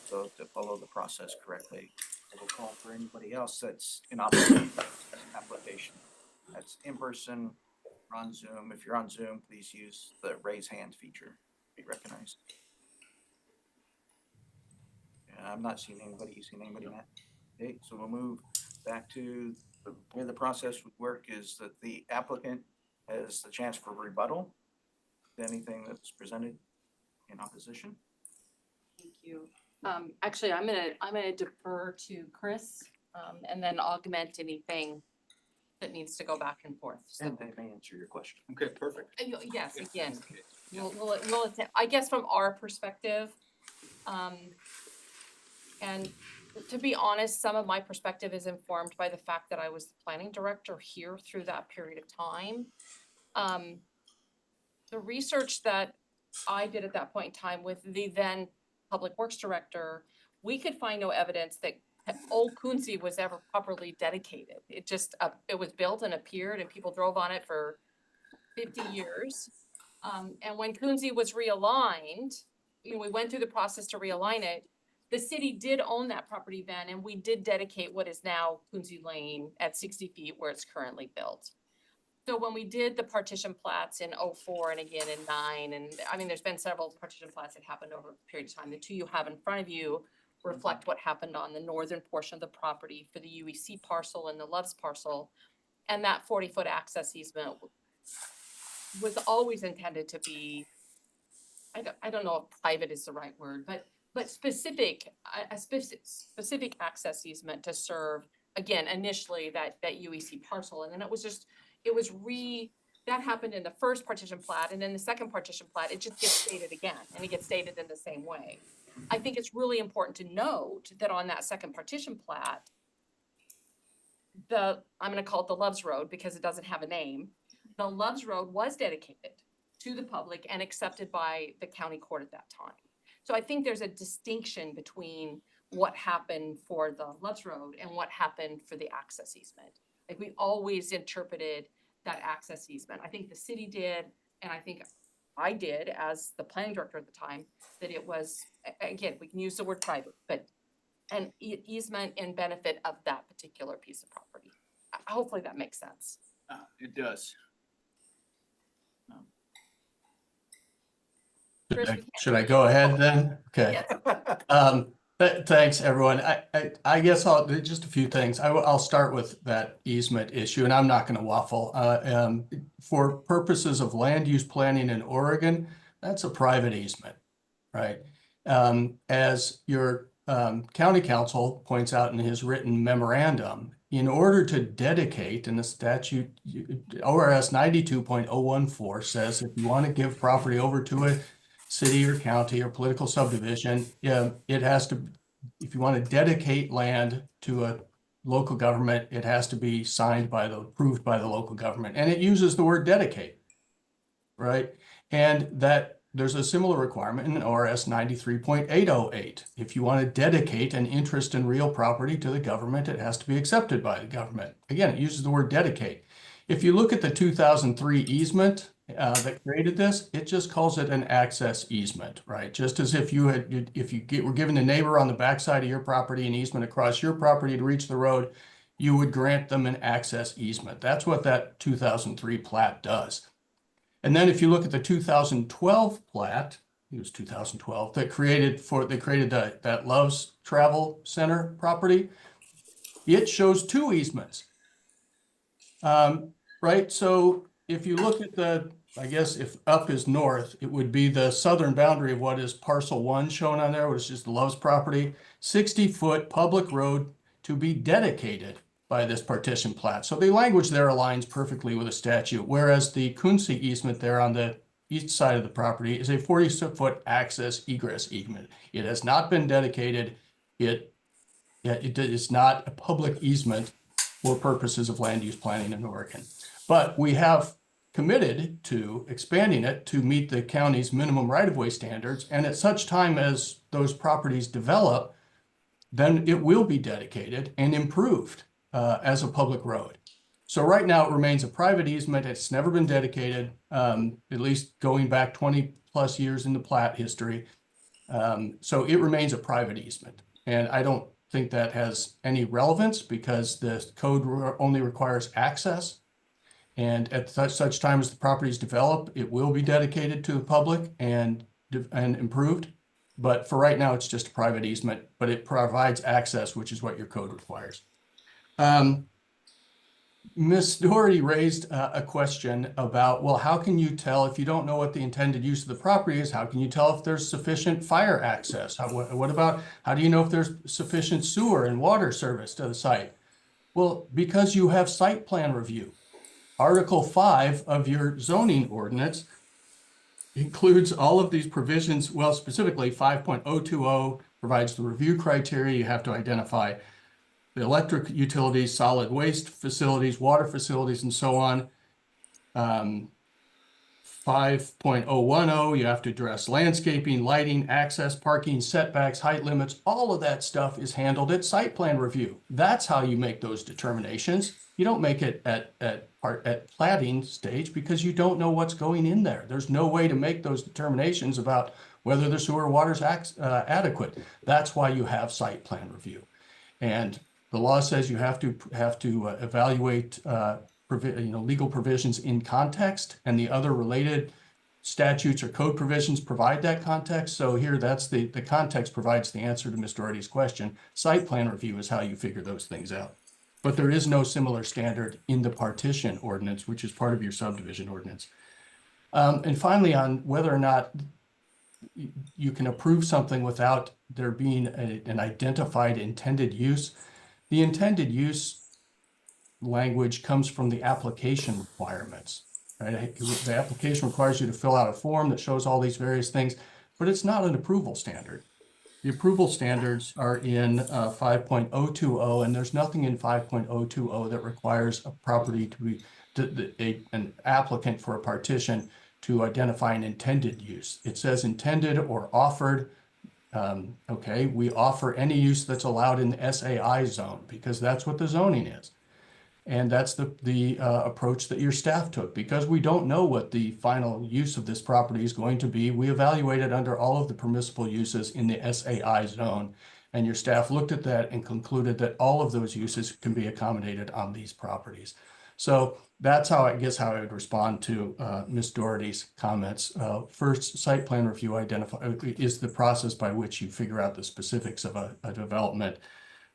So to follow the process correctly, I will call for anybody else that's in opposition to this application. That's in person, or on Zoom. If you're on Zoom, please use the raise hand feature to be recognized. Yeah, I'm not seeing anybody. You seen anybody, Matt? Okay, so we'll move back to the way the process would work is that the applicant has the chance for rebuttal to anything that's presented in opposition. Thank you. Actually, I'm gonna defer to Chris, and then augment anything that needs to go back and forth. So, And they may answer your question. Okay, perfect. yes, Yeah. again, Okay. we'll attempt, I guess from our perspective, and to be honest, some of my perspective is informed by the fact that I was the planning director here through that period of time. The research that I did at that point in time with the then Public Works Director, we could find no evidence that Old Coonsey was ever properly dedicated. It just, it was built and appeared and people drove on it for 50 years. And when Coonsey was realigned, we went through the process to realign it. The city did own that property then, and we did dedicate what is now Coonsey Lane at 60 feet where it's currently built. So when we did the partition plats in 04 and again in 9, and I mean, there's been several partition plats that happened over a period of time. The two you have in front of you reflect what happened on the northern portion of the property for the UEC parcel and the Loves parcel. And that 40-foot access easement was always intended to be, I don't know if private is the right word, but specific, a specific access easement to serve, again, initially that UEC parcel. And then that happened in the first partition plat, and then the second partition plat, it just gets stated again, and it gets stated in the same way. I think it's really important to note that on that second partition plat, I'm gonna call it the Loves Road because it doesn't have a name. The Loves Road was dedicated to the public and accepted by the county court at that time. So I think there's a distinction between what happened for the Loves Road and what happened for the access easement. Like we always interpreted that access easement. I think the city did, and I think I did as the planning director at the time, that it was, again, we can use the word private, but an easement in benefit of that particular piece of property. Hopefully that makes sense. It does. Should I go ahead then? Okay. Yes. Thanks, everyone. I guess just a few things. I'll start with that easement issue, and I'm not going to waffle. For purposes of land use planning in Oregon, that's a private easement, right? As your county council points out in his written memorandum, in order to dedicate, in the statute, ORS 92.014 says if you want to give property over to a city or county or political subdivision, it has to, if you want to dedicate land to a local government, it has to be approved by the local government. And it uses the word dedicate, right? And that there's a similar requirement in ORS 93.808. If you want to dedicate an interest in real property to the government, it has to be accepted by the government. Again, it uses the word dedicate. If you look at the 2003 easement that created this, it just calls it an access easement, right? Just as if you were giving the neighbor on the backside of your property an easement across your property to reach the road, you would grant them an access easement. That's what that 2003 plat does. And then if you look at the 2012 plat, it was 2012, that created that Loves Travel Center property, it shows two easements. Right, so if you look at I guess if up is north, it would be the southern boundary of what is parcel 1 shown on there, which is the Loves property, 60-foot public road to be dedicated by this partition plat. So the language there aligns perfectly with the statute, whereas the Kunze easement there on the east side of the property is a 40-foot access egress easement. It has not been dedicated. It is not a public easement for purposes of land use planning in Oregon. But we have committed to expanding it to meet the county's minimum right-of-way standards. And at such time as those properties develop, then it will be dedicated and improved as a public road. So right now it remains a private easement. It's never been dedicated, at least going back 20 plus years in the plat history. So it remains a private easement. And I don't think that has any relevance because the code only requires access. And at such time as the properties develop, it will be dedicated to the public and improved. But for right now, it's just a private easement, but it provides access, which is what your code requires. Ms. Doherty raised a question about, well, how can you tell if you don't know what the intended use of the property is? How can you tell if there's sufficient fire access? What about, how do you know if there's sufficient sewer and water service to the site? Well, because you have site plan review. Article 5 of your zoning ordinance includes all of these provisions. Well, specifically 5.020 provides the review criteria. You have to identify the electric utilities, solid waste facilities, water facilities, and so on. 5.010, you have to address landscaping, lighting, access, parking, setbacks, height limits. All of that stuff is handled at site plan review. That's how you make those determinations. You don't make it at platting stage because you don't know what's going in there. There's no way to make those determinations about whether the sewer water is adequate. That's why you have site plan review. And the law says you have to evaluate legal provisions in context, and the other related statutes or code provisions provide that context. So here, that's the context provides the answer to Ms. Doherty's question. Site plan review is how you figure those things out. But there is no similar standard in the partition ordinance, which is part of your subdivision ordinance. And finally, on whether or not you can approve something without there being an identified intended use, the intended use language comes from the application requirements. Right? The application requires you to fill out a form that shows all these various things, but it's not an approval standard. The approval standards are in 5.020, and there's nothing in 5.020 that requires a property to be an applicant for a partition to identify an intended use. It says intended or offered, Okay, we offer any use that's allowed in the SAI zone because that's what the zoning is. And that's the approach that your staff took. Because we don't know what the final use of this property is going to be, we evaluated under all of the permissible uses in the SAI zone. And your staff looked at that and concluded that all of those uses can be accommodated on these properties. So that's how I guess how I would respond to Ms. Doherty's comments. First, site plan review is the process by which you figure out the specifics of a development.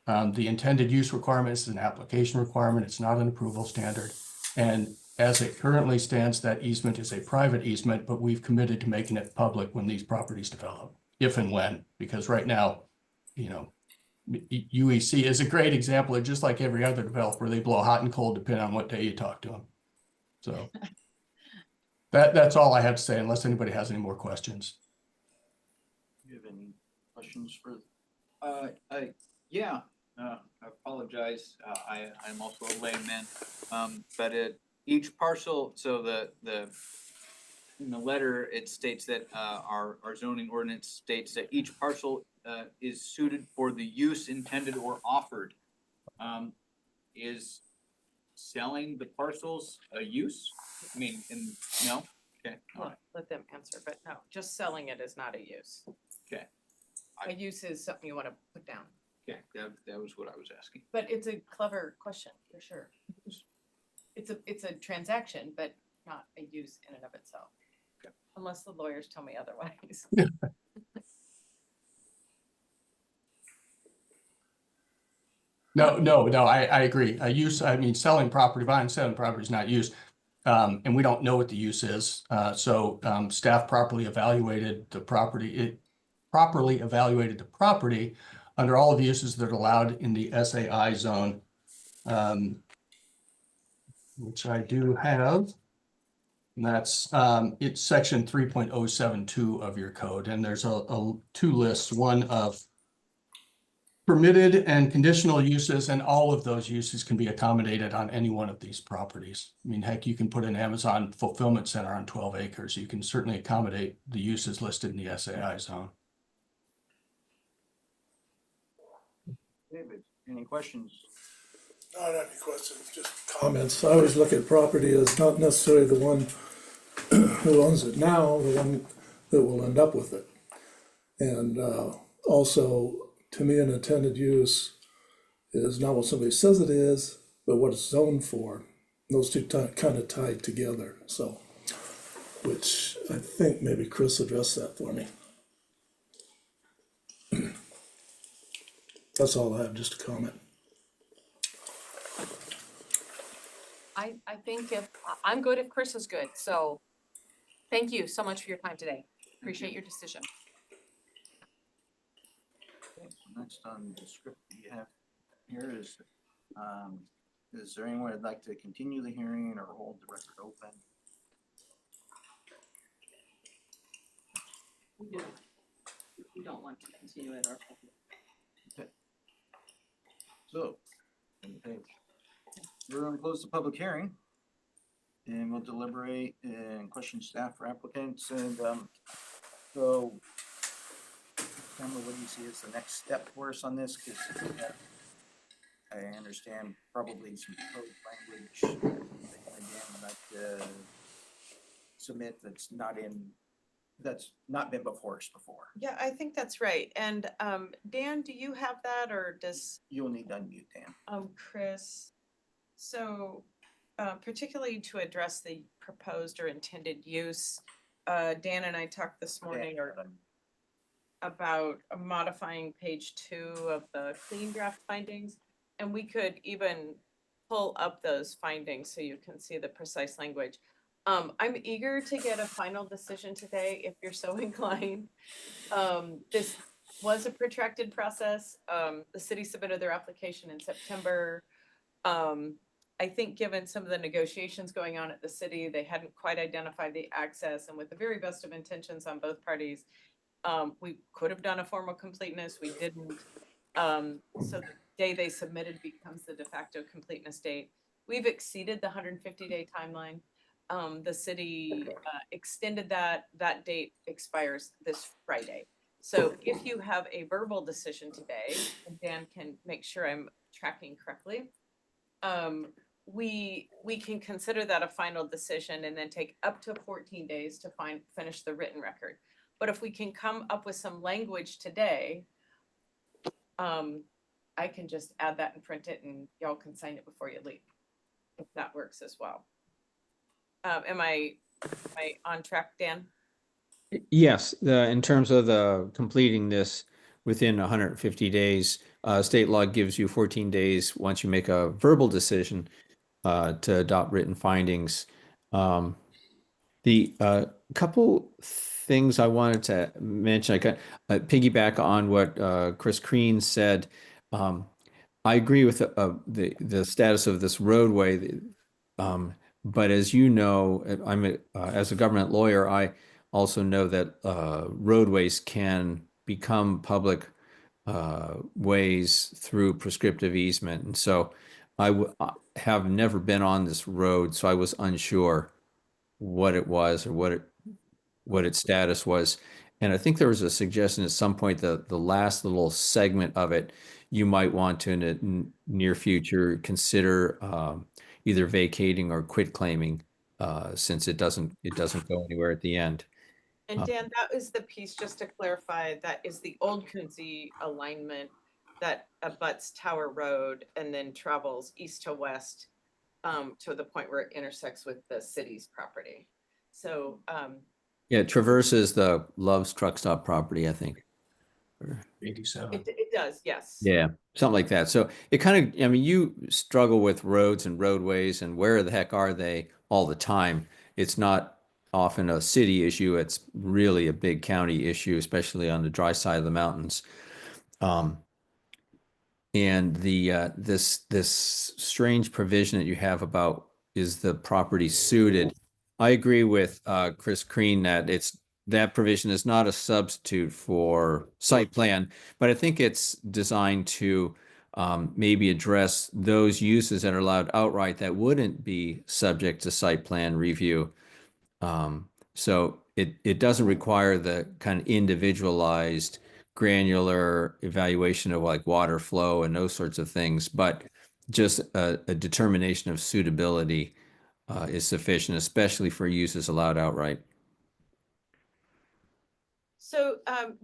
The intended use requirement is an application requirement. It's not an approval standard. And as it currently stands, that easement is a private easement, but we've committed to making it public when these properties develop, if and when, because right now, you know, UEC is a great example of just like every other developer, they blow hot and cold depending on what day you talk to them. So that's all I have to say, unless anybody has any more questions. Do you have any questions for? Yeah, I apologize. I'm also a layman. But each parcel, so in the letter, it states that our zoning ordinance states that each parcel is suited for the use intended or offered. Is selling the parcels a use? I mean, no? Okay. All right. Let them answer, but no, just selling it is not a use. Okay. A use is something you want to put down. Okay, that was what I was asking. But it's a clever question, for sure. It's a transaction, but not a use in and of itself. Okay. Unless the lawyers tell me otherwise. No, I agree. A use, I mean, selling property, buying, selling property is not use. And we don't know what the use is. So staff properly evaluated the property. Under all of the uses that are allowed in the SAI zone, which I do have. And that's it's section 3.072 of your code. And there's two lists, one of permitted and conditional uses, and all of those uses can be accommodated on any one of these properties. I mean, heck, you can put an Amazon fulfillment center on 12 acres. You can certainly accommodate the uses listed in the SAI zone. David, any questions? I don't have any questions, just comments. I always look at property as not necessarily the one who owns it now, the one that will end up with it. And also, to me, an intended use is not what somebody says it is, but what it's zoned for. Those two kind of tied together, so, which I think maybe Chris addressed that for me. That's all I have, just a comment. I think I'm good if Chris is good, so thank you so much for your time today. Appreciate your decision. Okay, so next on the script you have here is there anyone that'd like to continue the hearing or hold the record open? We don't want to continue it or. Okay. So, okay, we're gonna close the public hearing. And we'll deliberate and question staff for applicants and so Cameron, what do you see as the next step for us on this? Cause I understand probably some code language that again, like submit that's not been before us before. Yeah, I think that's right. And Dan, do you have that, or does You'll need to unmute Dan. Chris? So particularly to address the proposed or intended use, Dan and I talked this morning about modifying page 2 of the clean draft findings. And we could even pull up those findings so you can see the precise language. I'm eager to get a final decision today if you're so inclined. This was a protracted process. The city submitted their application in September. I think given some of the negotiations going on at the city, they hadn't quite identified the access, and with the very best of intentions on both parties, we could have done a formal completeness. We didn't. So the day they submitted becomes the de facto completeness date. We've exceeded the 150-day timeline. The city extended that date expires this Friday. So if you have a verbal decision today, and Dan can make sure I'm tracking correctly, we can consider that a final decision and then take up to 14 days to finish the written record. But if we can come up with some language today, I can just add that and print it and y'all can sign it before you leave, if that works as well. Am I on track, Dan? Yes, in terms of the completing this within 150 days, state law gives you 14 days once you make a verbal decision to adopt written findings. The couple things I wanted to mention, I got piggyback on what Chris Crean said. I agree with the status of this roadway, but as you know, as a government lawyer, I also know that roadways can become public ways through prescriptive easement, and so I have never been on this road, so I was unsure what it was or what its status was. And I think there was a suggestion at some point that the last little segment of it, you might want to in the near future consider either vacating or quit claiming since it doesn't go anywhere at the end. And Dan, that is the piece, just to clarify, that is the old Coonsey alignment that abuts Tower Road and then travels east to west to the point where it intersects with the city's property. So Yeah, it traverses the Love's Truck Stop property, I think. 87. it does, yes. Yeah, something like that. So it kind of, I mean, you struggle with roads and roadways and where the heck are they all the time. It's not often a city issue. It's really a big county issue, especially on the dry side of the mountains. And this strange provision that you have about is the property suited. I agree with Chris Crean that that provision is not a substitute for site plan, but I think it's designed to maybe address those uses that are allowed outright that wouldn't be subject to site plan review. So it doesn't require the kind of individualized granular evaluation of like water flow and those sorts of things, but just a determination of suitability is sufficient, especially for uses allowed outright. So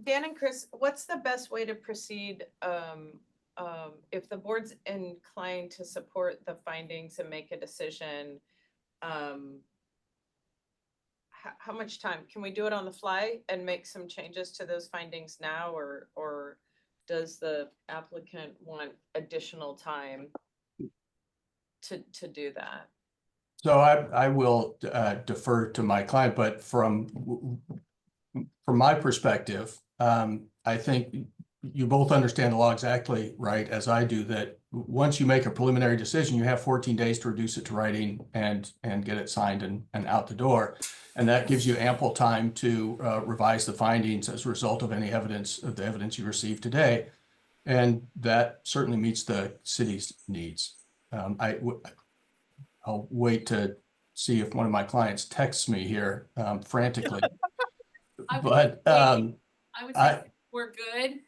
Dan and Chris, what's the best way to proceed if the board's inclined to support the findings and make a decision? How much time? Can we do it on the fly and make some changes to those findings now, or does the applicant want additional time to do that? So I will defer to my client, but from my perspective, I think you both understand the law exactly right as I do, that once you make a preliminary decision, you have 14 days to reduce it to writing and get it signed and out the door. And that gives you ample time to revise the findings as a result of any evidence of the evidence you received today. And that certainly meets the city's needs. I'll wait to see if one of my clients texts me here frantically. But I would say we're good.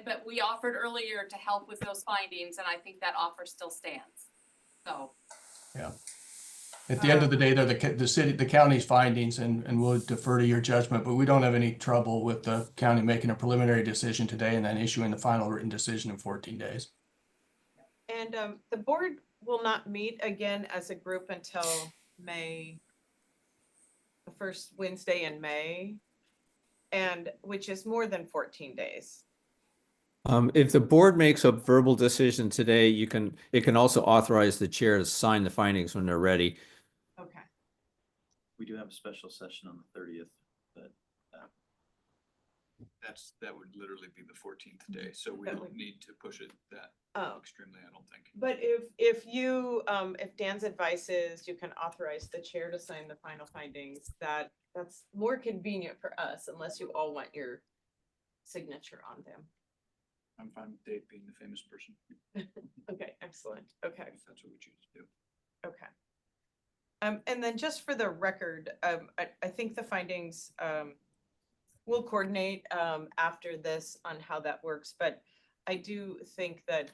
But we offered earlier to help with those findings, and I think that offer still stands. So. Yeah. At the end of the day, they're the county's findings, and we'll defer to your judgment, but we don't have any trouble with the county making a preliminary decision today and then issuing the final written decision in 14 days. And the board will not meet again as a group until May, the first Wednesday in May, and which is more than 14 days. If the board makes a verbal decision today, it can also authorize the chair to sign the findings when they're ready. Okay. We do have a special session on the 30th, but That would literally be the 14th day, so we don't need to push it that extremely, I don't think. But if Dan's advice is you can authorize the chair to sign the final findings, that's more convenient for us, unless you all want your signature on them. I'm fine with Dave being the famous person. Okay, excellent. Okay. If that's what we choose to do. Okay. And then just for the record, I think the findings we'll coordinate after this on how that works, but I do think that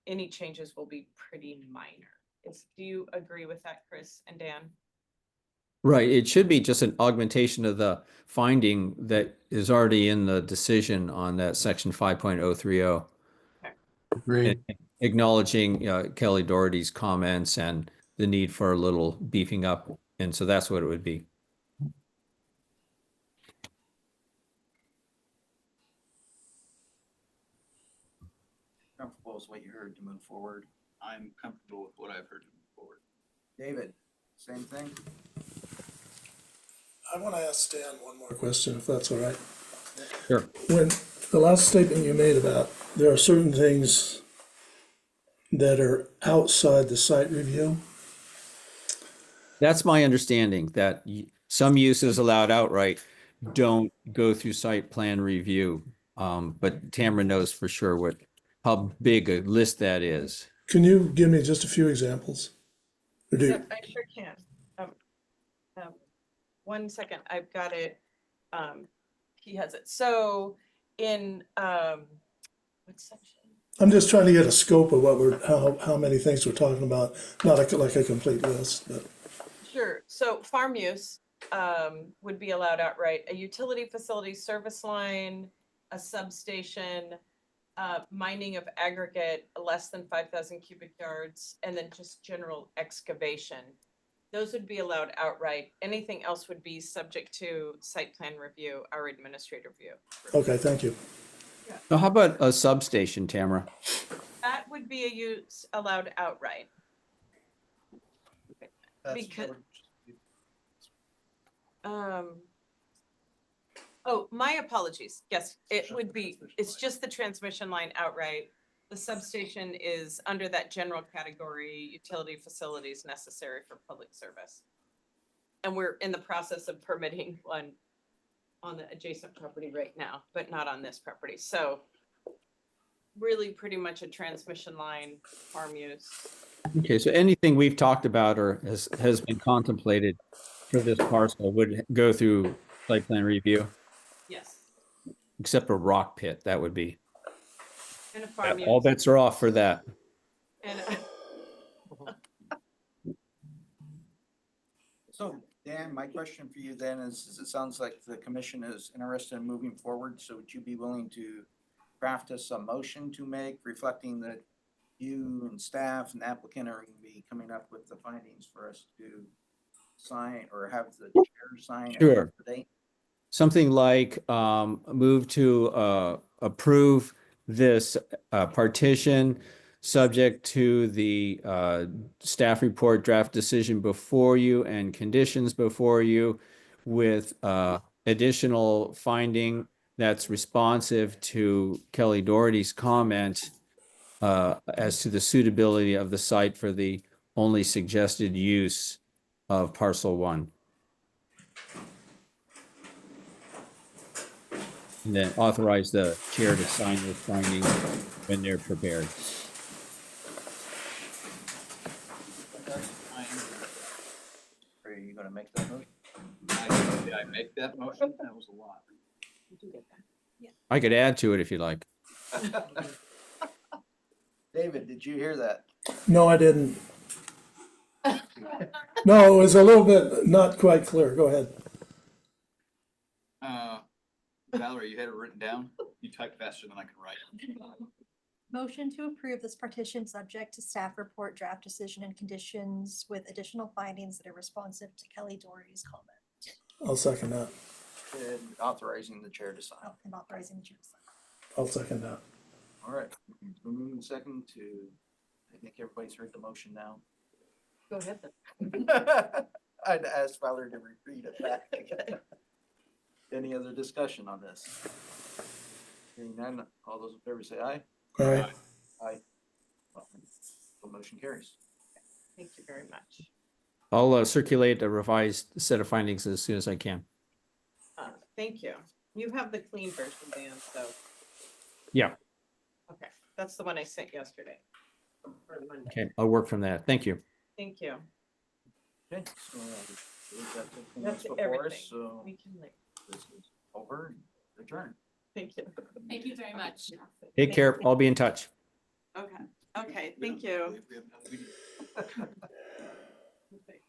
any changes will be pretty minor. Do you agree with that, Chris and Dan? Right, it should be just an augmentation of the finding that is already in the decision on that section 5.030. Agreed. Acknowledging Kelly Doherty's comments and the need for a little beefing up. And so that's what it would be. Comfortable with what you heard to move forward. I'm comfortable with what I've heard moving forward. David, same thing? I want to ask Stan one more question, if that's all right. Sure. When the last statement you made about there are certain things that are outside the site review, That's my understanding that some uses allowed outright don't go through site plan review. But Tamara knows for sure how big a list that is. can you give me just a few examples? Or do you? Yep, I sure can. 1 second, I've got it. He has it. So in what section? I'm just trying to get a scope of what how many things we're talking about, not like a complete list, but. Sure. So farm use would be allowed outright. A utility facility service line, a substation, mining of aggregate less than 5,000 cubic yards, and then just general excavation. Those would be allowed outright. Anything else would be subject to site plan review, our administrative review. Okay, thank you. Now, how about a substation, Tamara? That would be a use allowed outright. Because, oh, my apologies. Yes, it would be, it's just the transmission line outright. The substation is under that general category, utility facilities necessary for public service. And we're in the process of permitting one on the adjacent property right now, but not on this property. So really pretty much a transmission line, farm use. Okay, so anything we've talked about or has been contemplated for this parcel would go through site plan review, Yes. except a rock pit, that would be. And a farm use. All bets are off for that. And So Dan, my question for you then is it sounds like the commission is interested in moving forward. So would you be willing to craft us a motion to make reflecting that you and staff and applicant are going to be coming up with the findings for us to sign or have the chair sign? Sure. Today? Something like move to approve this partition subject to the staff report draft decision before you and conditions before you with additional finding that's responsive to Kelly Doherty's comment as to the suitability of the site for the only suggested use of parcel 1. And then authorize the chair to sign those findings when they're prepared. Are you going to make that motion? Did I make that motion? That was a lot. I could add to it if you like. David, did you hear that? No, I didn't. No, it was a little bit not quite clear. Go ahead. Valerie, you had it written down? You typed faster than I could write. Motion to approve this partition subject to staff report draft decision and conditions with additional findings that are responsive to Kelly Doherty's comment. I'll second that. And authorizing the chair to sign. Oh, and authorizing the chair to sign. I'll second that. All right, we're moving second to, I think everybody's heard the motion now. go ahead then. I'd ask Valerie to repeat it back again. Any other discussion on this? Hearing none, all those in favor say aye. All right. Aye. Well, the motion carries. Thank you very much. I'll circulate a revised set of findings as soon as I can. Thank you. You have the clean version, Dan, so. Yeah. Okay, that's the one I sent yesterday. Or Monday. Okay, I'll work from that. Thank you. Thank you. Okay, so we've got everything That's else before us, everything. so We can like. this is over and adjourn. Thank you. Thank you very much. Take care. I'll be in touch. Okay, okay, thank you. We have another meeting.